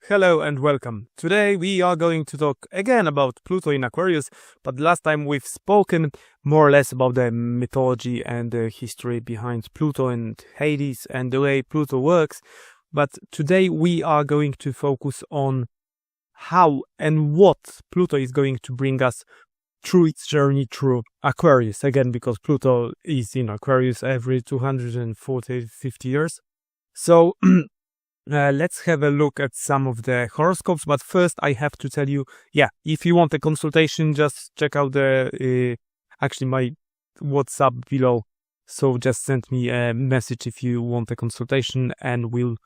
Hello and welcome. Today we are going to talk again about Pluto in Aquarius, but last time we've spoken more or less about the mythology and the history behind Pluto and Hades and the way Pluto works. But today we are going to focus on how and what Pluto is going to bring us through its journey through Aquarius. Again, because Pluto is in Aquarius every 250 years. So let's have a look at some of the horoscopes, but first I have to tell you, if you want a consultation, just check out the actually my WhatsApp below. So just send me a message if you want a consultation, and we'll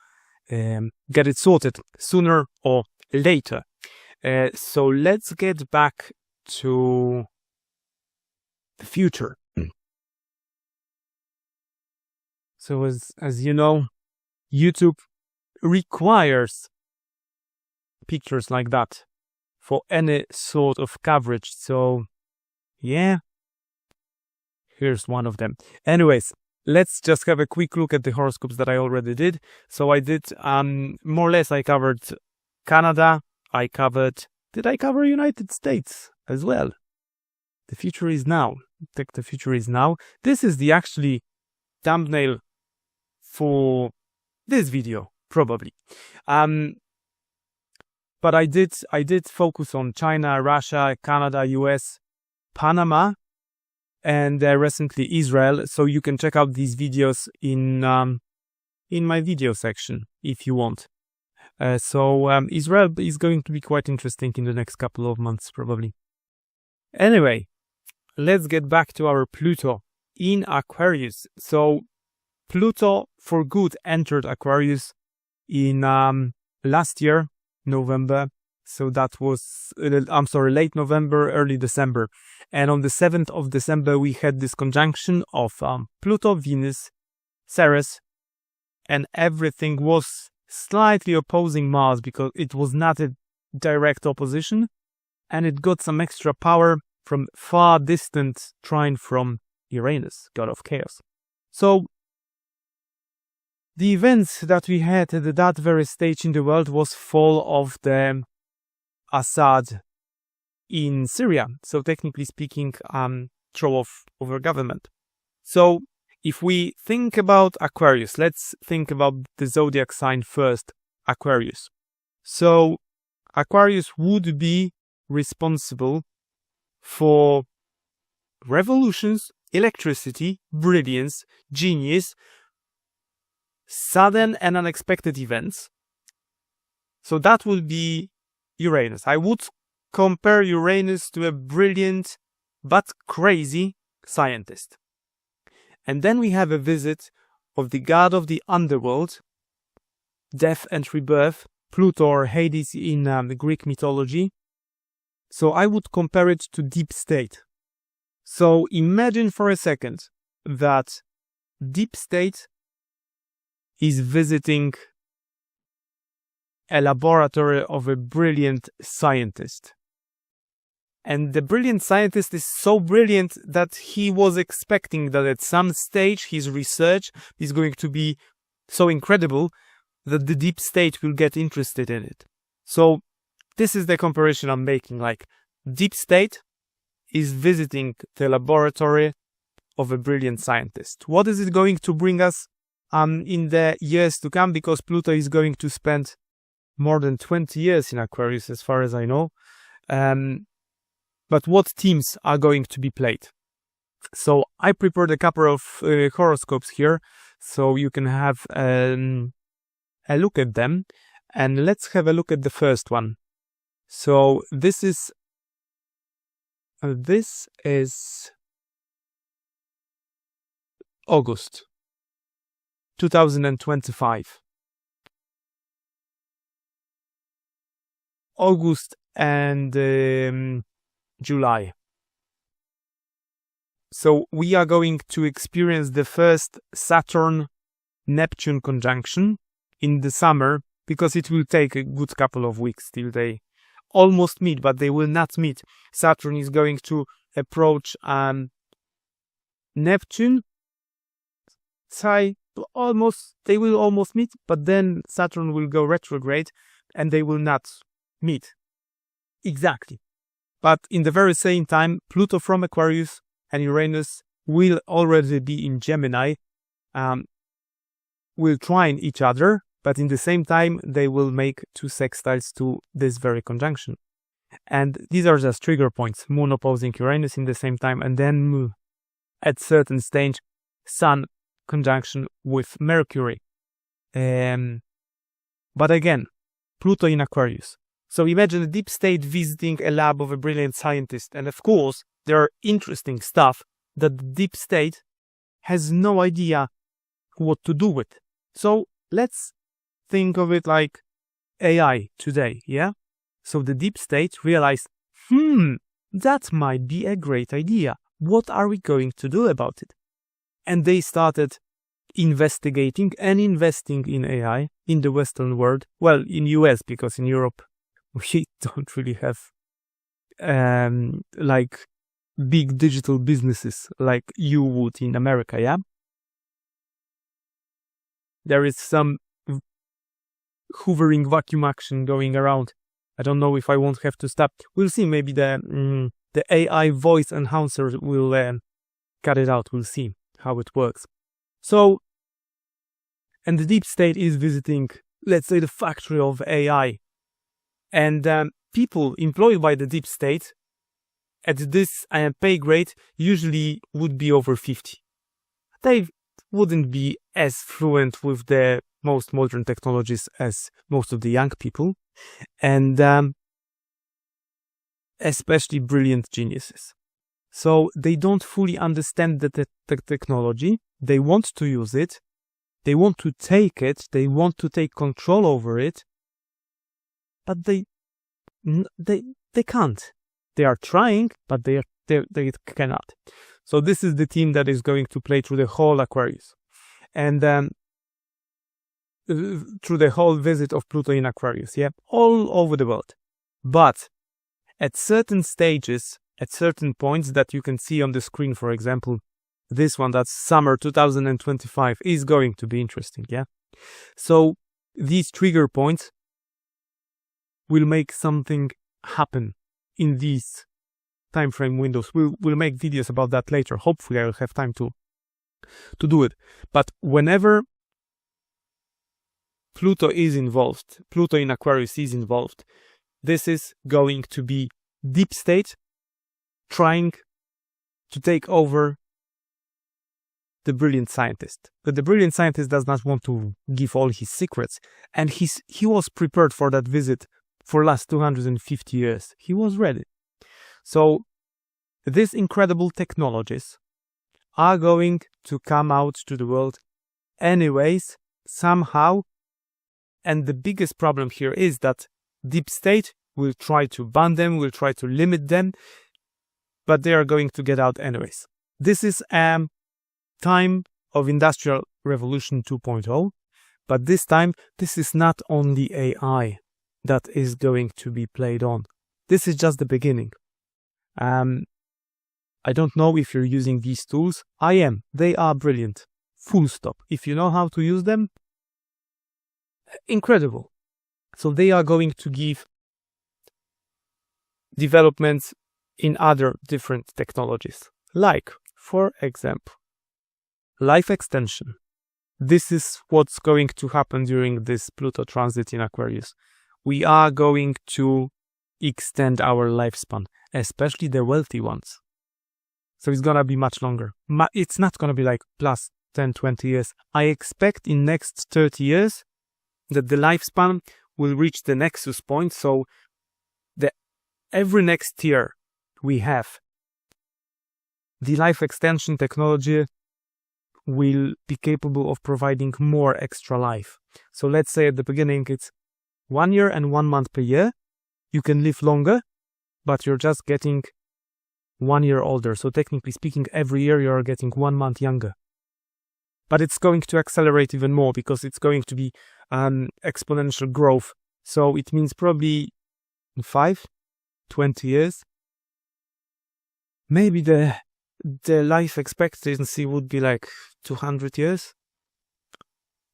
get it sorted sooner or later. So let's get back to the future. So as you know, YouTube requires pictures like that for any sort of coverage. So yeah, here's one of them. Anyways, let's just have a quick look at the horoscopes that I already did. So I did more or less, I covered Canada, did I cover United States as well? The future is now. The future is now. This is the actually thumbnail for this video, probably. But I did focus on China, Russia, Canada, US, Panama, and recently Israel. So you can check out these videos in my video section if you want. So Israel is going to be quite interesting in the next couple of months, probably. Anyway, let's get back to our Pluto in Aquarius. So Pluto for good entered Aquarius in last year, November. So that was, late November, early December. And on the 7th of December, we had this conjunction of Pluto, Venus, Ceres, and everything was slightly opposing Mars because it was not a direct opposition, and it got some extra power from far distant trine from Uranus, god of chaos. So the events that we had at that very stage in the world was fall of the Assad in Syria. So technically speaking, throw off over government. So if we think about Aquarius, let's think about the zodiac sign first, Aquarius. So Aquarius would be responsible for revolutions, electricity, brilliance, genius, sudden and unexpected events. So that would be Uranus. I would compare Uranus to a brilliant but crazy scientist. And then we have a visit of the god of the underworld, death and rebirth, Pluto or Hades in the Greek mythology. So I would compare it to deep state. So imagine for a second that deep state is visiting a laboratory of a brilliant scientist. And the brilliant scientist is so brilliant that he was expecting that at some stage his research is going to be so incredible that the deep state will get interested in it. So this is the comparison I'm making. Like, deep state is visiting the laboratory of a brilliant scientist. What is it going to bring us in the years to come? Because Pluto is going to spend more than 20 years in Aquarius, as far as I know. But what themes are going to be played? So I prepared a couple of horoscopes here, so you can have a look at them. And let's have a look at the first one. So this is August 2025. August and July. So we are going to experience the first Saturn-Neptune conjunction in the summer, because it will take a good couple of weeks till they almost meet, but they will not meet. Saturn is going to approach Neptune. They will almost meet, but then Saturn will go retrograde, and they will not meet. Exactly. But in the very same time, Pluto from Aquarius and Uranus will already be in Gemini, will trine each other, but in the same time, they will make 2 sextiles to this very conjunction. And these are just trigger points, Moon opposing Uranus in the same time, and then at certain stage, Sun conjunction with Mercury. But again, Pluto in Aquarius. So imagine a deep state visiting a lab of a brilliant scientist. And of course, there are interesting stuff that the deep state has no idea what to do with. So let's think of it like AI today, yeah? So the deep state realized, that might be a great idea. What are we going to do about it? And they started investigating and investing in AI in the Western world. Well, in US, because in Europe, we don't really have like big digital businesses like you would in America, yeah? There is some hovering vacuum action going around. I don't know if I won't have to stop. We'll see. Maybe the AI voice enhancer will cut it out. We'll see how it works. So, and the deep state is visiting, let's say, the factory of AI. And people employed by the deep state at this pay grade usually would be over 50. They wouldn't be as fluent with the most modern technologies as most of the young people, and especially brilliant geniuses. So they don't fully understand the technology. They want to use it. They want to take it. They want to take control over it. But they can't. They are trying, but they cannot. So this is the team that is going to play through the whole Aquarius, and through the whole visit of Pluto in Aquarius, yeah, all over the world. But at certain stages, at certain points that you can see on the screen, for example, this one, that's summer 2025, is going to be interesting, yeah? So these trigger points will make something happen in these time frame windows. We'll make videos about that later. Hopefully I'll have time to do it. But whenever Pluto is involved, Pluto in Aquarius is involved, this is going to be deep state trying to take over the brilliant scientist. But the brilliant scientist does not want to give all his secrets, and he was prepared for that visit for last 250 years. He was ready. So these incredible technologies are going to come out to the world anyways, somehow. And the biggest problem here is that deep state will try to ban them, will try to limit them, but they are going to get out anyways. This is time of Industrial Revolution 2.0, but this time, this is not only AI that is going to be played on. This is just the beginning. I don't know if you're using these tools. I am. They are brilliant. Full stop. If you know how to use them, incredible. So they are going to give developments in other different technologies. Like, for example, life extension. This is what's going to happen during this Pluto transit in Aquarius. We are going to extend our lifespan, especially the wealthy ones. So it's going to be much longer. It's not going to be like plus 10, 20 years. I expect in next 30 years that the lifespan will reach the nexus point. So every next year we have the life extension technology will be capable of providing more extra life. So let's say at the beginning it's 1 year and 1 month per year. You can live longer, but you're just getting 1 year older. So technically speaking, every year you're getting 1 month younger. But it's going to accelerate even more because it's going to be exponential growth. So it means probably in 20 years, maybe the life expectancy would be like 200 years.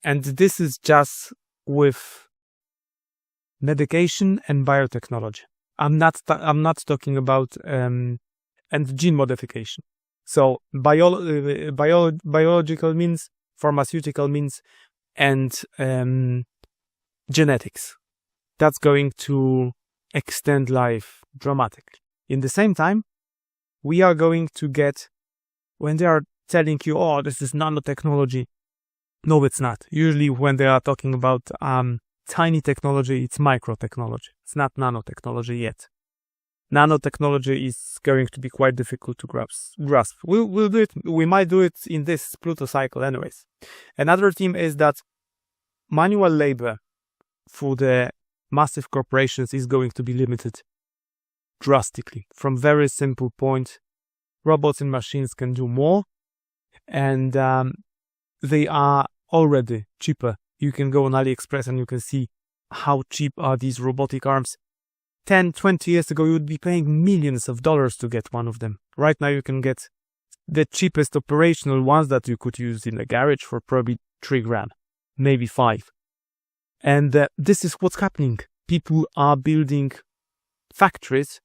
And this is just with medication and biotechnology. I'm not talking about and gene modification. So biological means, pharmaceutical means, and genetics. That's going to extend life dramatically. In the same time, we are going to get, when they are telling you, oh, this is nanotechnology, no, it's not. Usually when they are talking about tiny technology, it's microtechnology. It's not nanotechnology yet. Nanotechnology is going to be quite difficult to grasp. We'll do it. We might do it in this Pluto cycle anyways. Another theme is that manual labor for the massive corporations is going to be limited drastically. From very simple point, robots and machines can do more, and they are already cheaper. You can go on AliExpress and you can see how cheap are these robotic arms. 10, 20 years ago, you would be paying millions of dollars to get one of them. Right now, you can get the cheapest operational ones that you could use in a garage for probably $3,000, maybe $5,000. And this is what's happening. People are building factories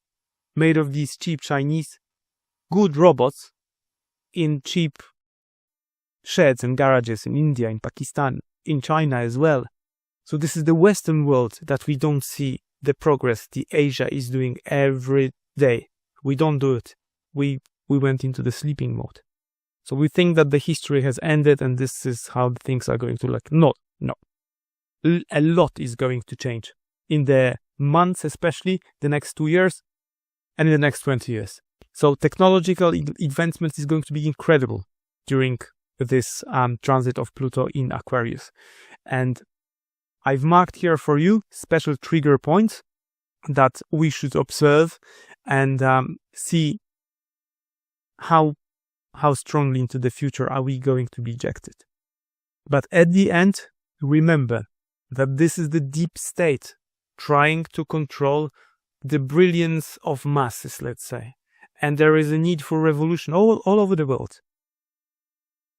made of these cheap Chinese good robots in cheap sheds and garages in India, in Pakistan, in China as well. So this is the Western world that we don't see the progress the Asia is doing every day. We don't do it. We went into the sleeping mode. So we think that the history has ended and this is how things are going to look. No. A lot is going to change in the months, especially the next 2 years and in the next 20 years. So technological advancement is going to be incredible during this transit of Pluto in Aquarius. And I've marked here for you special trigger points that we should observe and see how strongly into the future are we going to be ejected. But at the end, remember that this is the deep state trying to control the brilliance of masses, let's say. And there is a need for revolution all over the world.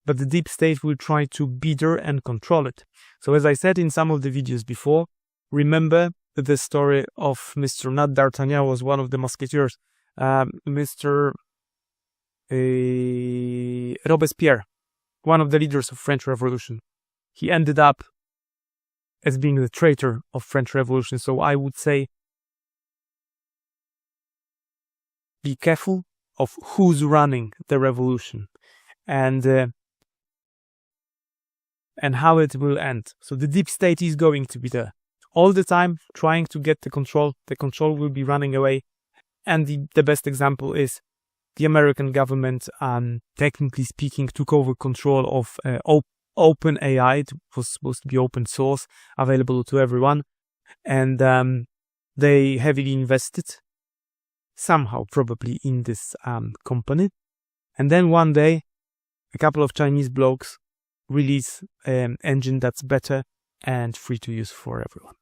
But the deep state will try to better and control it. So as I said in some of the videos before, remember the story of Mr. Not D'Artagnan was one of the musketeers, Mr. Robespierre, one of the leaders of French Revolution. He ended up as being the traitor of French Revolution. So I would say be careful of who's running the revolution and how it will end. So the deep state is going to be there all the time, trying to get the control. The control will be running away. And the best example is the American government, technically speaking, took over control of OpenAI. It was supposed to be open source, available to everyone. And they heavily invested, somehow probably, in this company. And then one day, a couple of Chinese blokes release an engine that's better and free to use for everyone.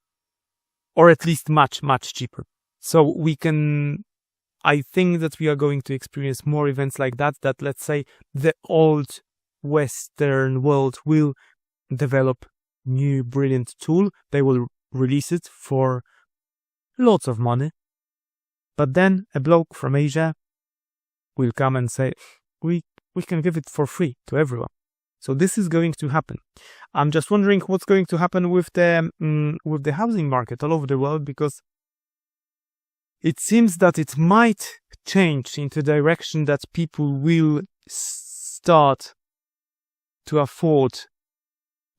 Or at least much, much cheaper. So I think that we are going to experience more events like that, let's say the old Western world will develop new brilliant tool. They will release it for lots of money. But then a bloke from Asia will come and say, we can give it for free to everyone. So this is going to happen. I'm just wondering what's going to happen with the housing market all over the world, because it seems that it might change into the direction that people will start to afford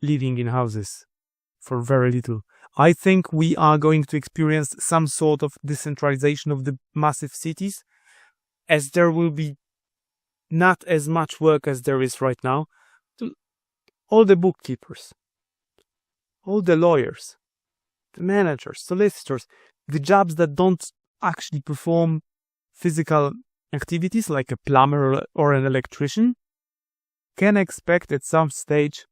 living in houses for very little. I think we are going to experience some sort of decentralization of the massive cities, as there will be not as much work as there is right now. All the bookkeepers, all the lawyers, the managers, solicitors, the jobs that don't actually perform physical activities like a plumber or an electrician can expect at some stage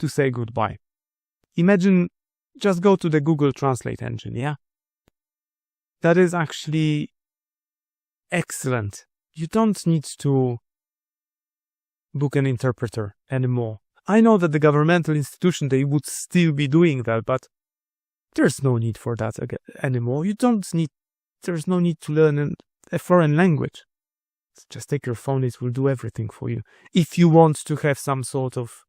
to say goodbye. Imagine, just go to the Google Translate engine, yeah? That is actually excellent. You don't need to book an interpreter anymore. I know that the governmental institution, they would still be doing that, but there's no need for that anymore. There's no need to learn a foreign language. Just take your phone, it will do everything for you. If you want to have some sort of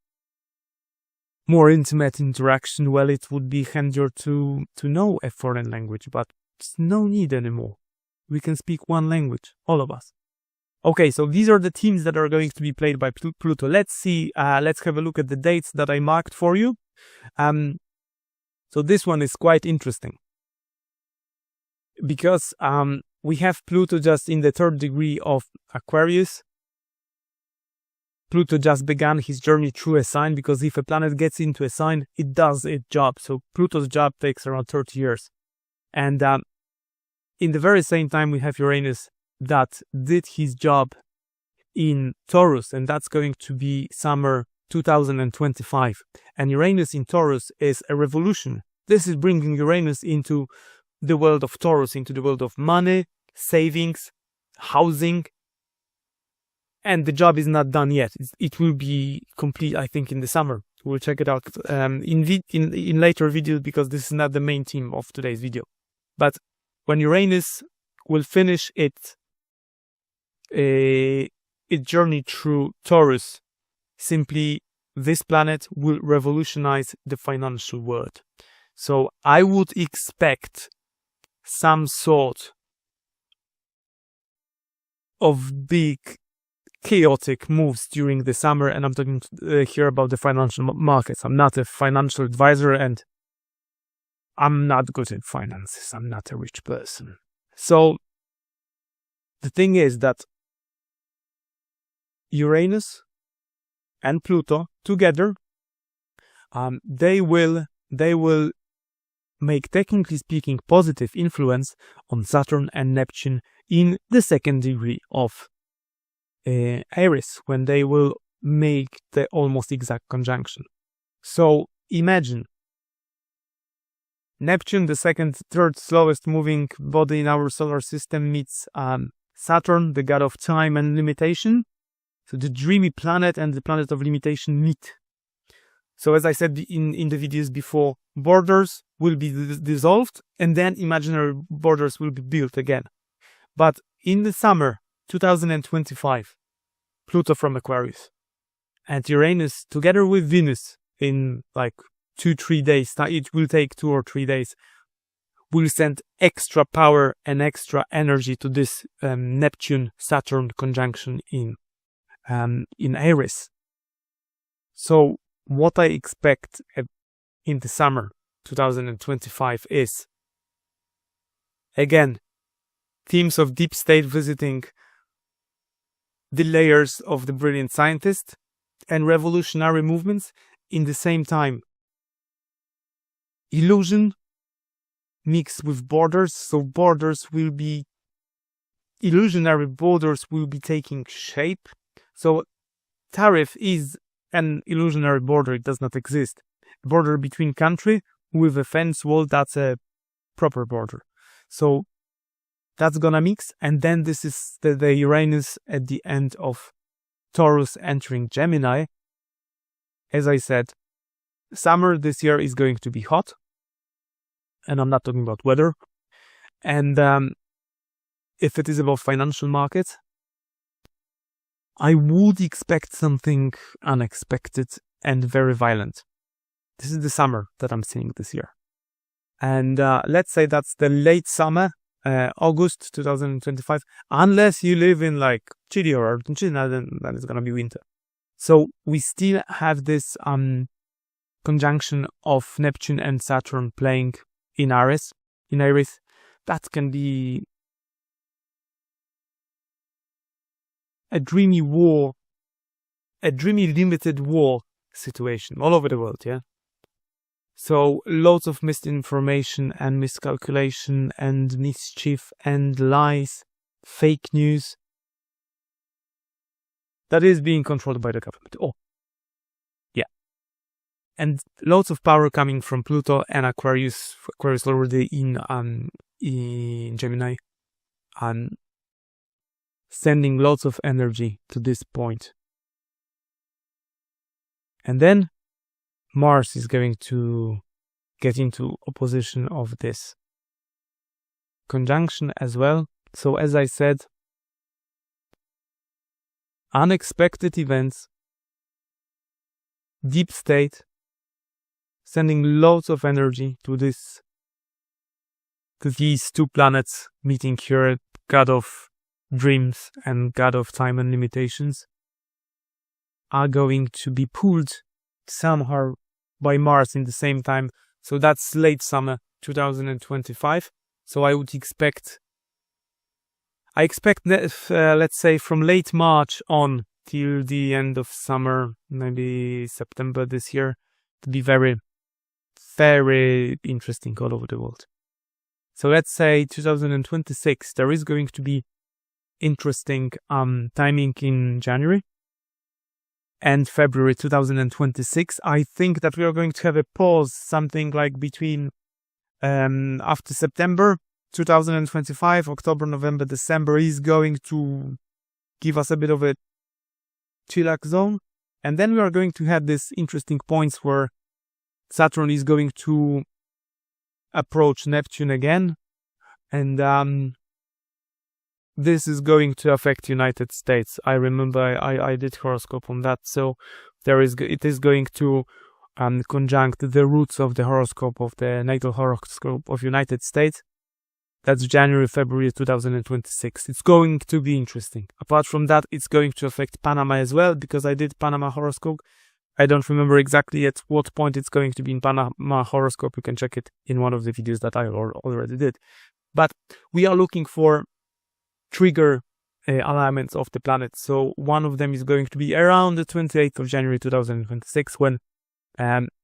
more intimate interaction, well, it would be handier to know a foreign language, but there's no need anymore. We can speak one language, all of us. Okay, so these are the teams that are going to be played by Pluto. Let's have a look at the dates that I marked for you. So this one is quite interesting because we have Pluto just in the 3rd degree of Aquarius. Pluto just began his journey through a sign, because if a planet gets into a sign, it does its job. So Pluto's job takes around 30 years. And in the very same time, we have Uranus that did his job in Taurus, and that's going to be summer 2025. And Uranus in Taurus is a revolution. This is bringing Uranus into the world of Taurus, into the world of money, savings, housing. And the job is not done yet. It will be complete, I think, in the summer. We'll check it out in later videos, because this is not the main theme of today's video. But when Uranus will finish its journey through Taurus, simply this planet will revolutionize the financial world. So I would expect some sort of big chaotic moves during the summer, and I'm talking here about the financial markets. I'm not a financial advisor, and I'm not good at finances. I'm not a rich person. So the thing is that Uranus and Pluto together, they will make, technically speaking, positive influence on Saturn and Neptune in the 2nd degree of Aries, when they will make the almost exact conjunction. So imagine Neptune, the third slowest moving body in our solar system, meets Saturn, the god of time and limitation. So the dreamy planet and the planet of limitation meet. So as I said in the videos before, borders will be dissolved, and then imaginary borders will be built again. But in the summer 2025, Pluto from Aquarius and Uranus together with Venus in like 2-3 days, it will take 2 or 3 days, will send extra power and extra energy to this Neptune-Saturn conjunction in Aries. So what I expect in the summer 2025 is, again, themes of deep state visiting the layers of the brilliant scientist and revolutionary movements. In the same time, illusion mixed with borders. So illusionary borders will be taking shape. So tariff is an illusionary border. It does not exist. Border between country with a fence wall, that's a proper border. So that's gonna mix, and then this is the Uranus at the end of Taurus entering Gemini. As I said, summer this year is going to be hot, and I'm not talking about weather. And if it is about financial markets, I would expect something unexpected and very violent. This is the summer that I'm seeing this year. And let's say that's the late summer, August 2025, unless you live in like Chile or Argentina, then it's gonna be winter. So we still have this conjunction of Neptune and Saturn playing in Aries. That can be a dreamy war, a dreamy limited war situation all over the world, yeah? So lots of misinformation and miscalculation and mischief and lies, fake news, that is being controlled by the government. Oh, yeah. And lots of power coming from Pluto and Aquarius already in Gemini, and sending lots of energy to this point. And then Mars is going to get into opposition of this conjunction as well. So as I said, unexpected events, deep state, sending loads of energy to these two planets meeting here, god of dreams and god of time and limitations, are going to be pulled somehow by Mars in the same time. So that's late summer 2025. So I expect that, let's say from late March on till the end of summer, maybe September this year, to be very, very interesting all over the world. So let's say 2026, there is going to be interesting timing in January and February 2026. I think that we are going to have a pause, something like between after September 2025, October, November, December is going to give us a bit of a chillax zone. And then we are going to have these interesting points where Saturn is going to approach Neptune again. And this is going to affect United States. I remember I did horoscope on that. So it is going to conjunct the roots of the horoscope, of the natal horoscope of United States. That's January, February 2026. It's going to be interesting. Apart from that, it's going to affect Panama as well, because I did Panama horoscope. I don't remember exactly at what point it's going to be in Panama horoscope. You can check it in one of the videos that I already did. But we are looking for trigger alignments of the planet. So one of them is going to be around the 28th of January 2026, when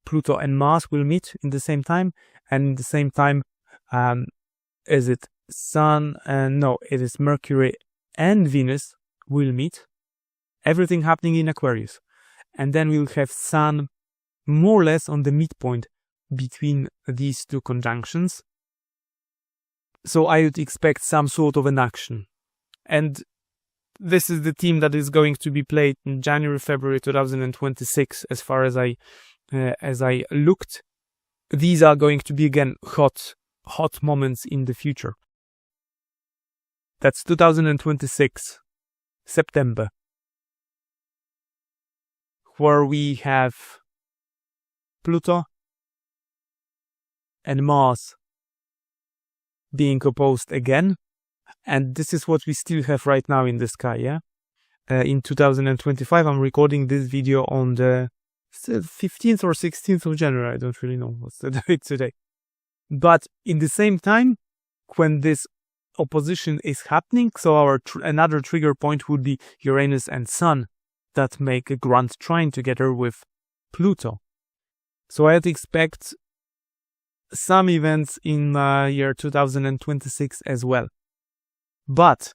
Pluto and Mars will meet in the same time. And in the same time, is it Sun? No, it is Mercury and Venus will meet. Everything happening in Aquarius. And then we'll have Sun more or less on the midpoint between these two conjunctions. So I would expect some sort of an action. And this is the theme that is going to be played in January, February 2026, as far as I looked. These are going to be, again, hot moments in the future. That's 2026, September, where we have Pluto and Mars being opposed again. And this is what we still have right now in the sky, yeah? In 2025, I'm recording this video on the 15th or 16th of January. I don't really know what's the date today. But in the same time, when this opposition is happening, so another trigger point would be Uranus and Sun that make a grand trine together with Pluto. So I'd expect some events in year 2026 as well. But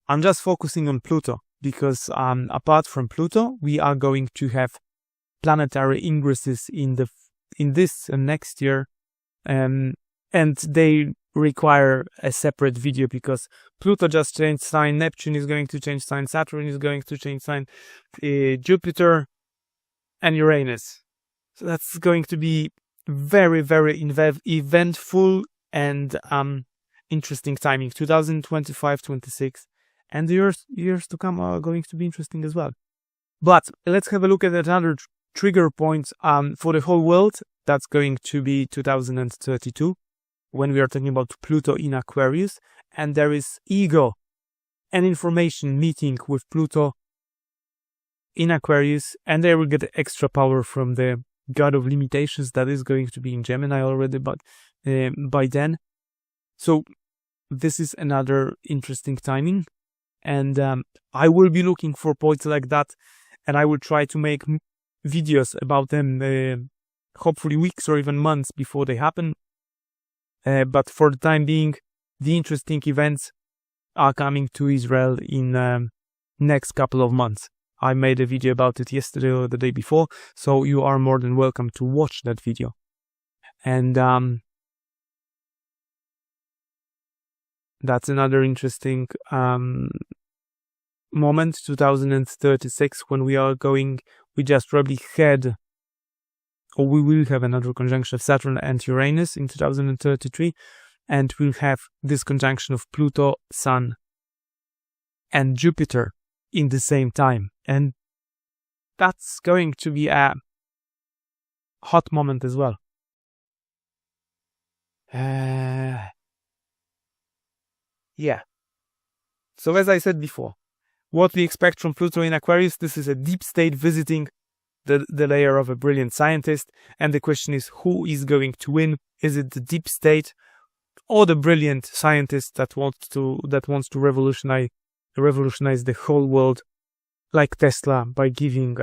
I'm just focusing on Pluto because apart from Pluto, we are going to have planetary ingresses in this next year, and they require a separate video because Pluto just changed sign, Neptune is going to change sign, Saturn is going to change sign, Jupiter and Uranus. So that's going to be very, very eventful and interesting timing. 2025, 26, and the years to come are going to be interesting as well. But let's have a look at another trigger point for the whole world. That's going to be 2032, when we are talking about Pluto in Aquarius, and there is ego and information meeting with Pluto in Aquarius, and they will get extra power from the god of limitations that is going to be in Gemini already, but by then. So this is another interesting timing, and I will be looking for points like that, and I will try to make videos about them, hopefully weeks or even months before they happen. But for the time being, the interesting events are coming to Israel in next couple of months. I made a video about it yesterday or the day before, so you are more than welcome to watch that video. And that's another interesting moment, 2036, when we just probably had or we will have another conjunction of Saturn and Uranus in 2033, and we'll have this conjunction of Pluto, Sun, and Jupiter in the same time. And that's going to be a hot moment as well. Yeah. So as I said before, what we expect from Pluto in Aquarius, this is a deep state visiting the layer of a brilliant scientist. And the question is, who is going to win? Is it the deep state or the brilliant scientist that wants to revolutionize the whole world, like Tesla, by giving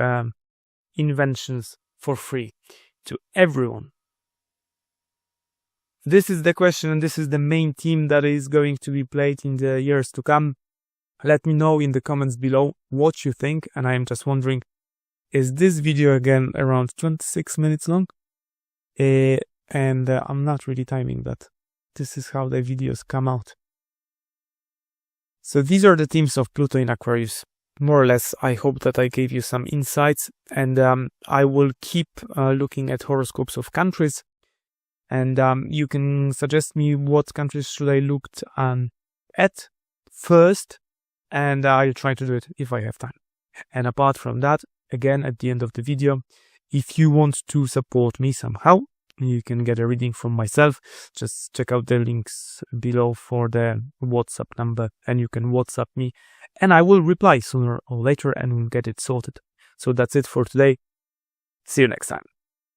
inventions for free to everyone? This is the question, and this is the main theme that is going to be played in the years to come. Let me know in the comments below what you think, and I am just wondering, is this video again around 26 minutes long? I'm not really timing that. This is how the videos come out. So these are the themes of Pluto in Aquarius. More or less, I hope that I gave you some insights, and I will keep looking at horoscopes of countries. And you can suggest me what countries should I look at first, and I'll try to do it if I have time. And apart from that, again, at the end of the video, if you want to support me somehow, you can get a reading from myself. Just check out the links below for the WhatsApp number, and you can WhatsApp me, and I will reply sooner or later, and we'll get it sorted. So that's it for today. See you next time.